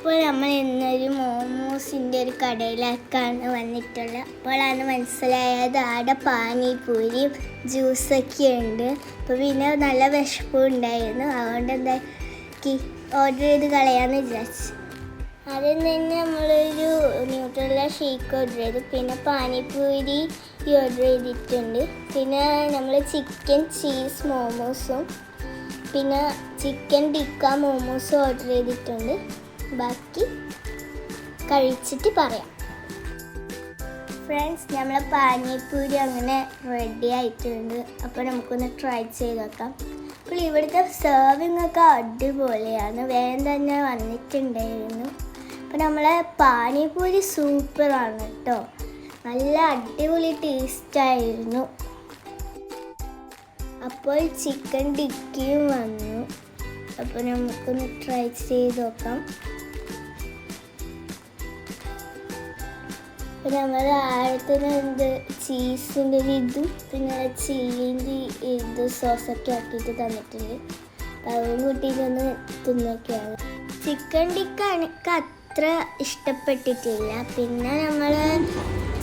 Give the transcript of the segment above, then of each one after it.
അപ്പോൾ നമ്മൾ ഇന്നൊരു മോമോസിൻ്റെ ഒരു കടയിലേക്കാണ് വന്നിട്ടുള്ളത്. അപ്പോഴാണ് മനസ്സിലായത് ആടെ പാനിപൂരിയും ജ്യൂസൊക്കെ ഉണ്ട്. അപ്പോൾ പിന്നെ നല്ല വിശപ്പും ഉണ്ടായിരുന്നു. അതുകൊണ്ട് എന്താക്കി ഓർഡർ ചെയ്ത് കളയാമെന്ന് വിചാരിച്ചു. ആദ്യം തന്നെ നമ്മളൊരു ന്യൂട്രല്ല ഷേക്ക് ഓർഡർ ചെയ്തു. പിന്നെ പാനിപൂരി ഓർഡർ ചെയ്തിട്ടുണ്ട്. പിന്നെ നമ്മൾ ചിക്കൻ ചീസ് മോമോസും പിന്നെ ചിക്കൻ ടിക്ക മോമോസും ഓർഡർ ചെയ്തിട്ടുണ്ട്. ബാക്കി കഴിച്ചിട്ട് പറയാം. ഫ്രണ്ട്സ്, നമ്മളെ പാനിപൂരി അങ്ങനെ റെഡി ആയിട്ടുണ്ട്. അപ്പോൾ നമുക്കൊന്ന് ട്രൈ ചെയ്ത് നോക്കാം. അപ്പോൾ ഇവിടുത്തെ സെർവിങ് ഒക്കെ അടിപൊളിയാണ്, വേഗം തന്നെ വന്നിട്ടുണ്ടായിരുന്നു. അപ്പോൾ നമ്മളെ പാനിപൂരി സൂപ്പറാണ് കേട്ടോ, നല്ല അടിപൊളി ടേസ്റ്റായിരുന്നു. അപ്പോൾ ചിക്കൻ ടിക്കയും വന്നു. അപ്പോൾ നമുക്കൊന്ന് ട്രൈ ചെയ്ത് നോക്കാം. അപ്പോൾ നമ്മൾ ആഴത്തിന് ചീസിൻ്റെ ഒരു ഇതും പിന്നെ ചില്ലിൻ്റെ ഇത് സോസൊക്കെ ആക്കിയിട്ട് തന്നിട്ടുണ്ട്. അപ്പോൾ അതും കൂട്ടിയിട്ടൊന്ന് തിന്നൊക്കെയാണ്. ചിക്കൻ ടിക്ക എനിക്ക് അത്ര ഇഷ്ടപ്പെട്ടിട്ടില്ല. പിന്നെ നമ്മൾ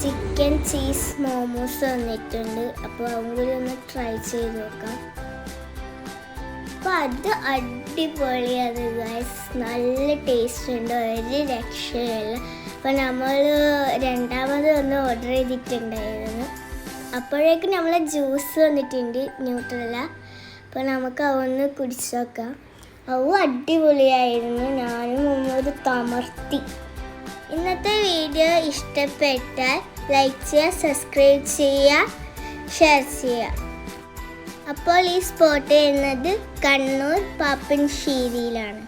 ചിക്കൻ ചീസ് മോമോസ് വന്നിട്ടുണ്ട്. അപ്പോൾ അതും കൂടി ഒന്ന് ട്രൈ ചെയ്ത് നോക്കാം. അപ്പോൾ അത് അടിപൊളിയാണ് ഗൈസ്, നല്ല ടേസ്റ്റ് ഉണ്ട്, ഒരു രക്ഷയില്ല. അപ്പോൾ നമ്മൾ രണ്ടാമത് ഒന്ന് ഓർഡർ ചെയ്തിട്ടുണ്ടായിരുന്നു. അപ്പോഴേക്കും നമ്മൾ ജ്യൂസ് വന്നിട്ടുണ്ട് ന്യൂട്രല്ല. അപ്പോൾ നമുക്ക് അതൊന്ന് കുടിച്ച് നോക്കാം. അതും അടിപൊളിയായിരുന്നു, ഞാനും മുന്നോട്ട് തമർത്തി. ഇന്നത്തെ വീഡിയോ ഇഷ്ടപ്പെട്ടാൽ ലൈക്ക് ചെയ്യുക, സബ്സ്ക്രൈബ് ചെയ്യുക, ഷെയർ ചെയ്യുക. അപ്പോൾ ഈ സ്പോട്ട് ചെയ്യുന്നത് കണ്ണൂർ പാപ്പൻശ്ശേരിയിലാണ്.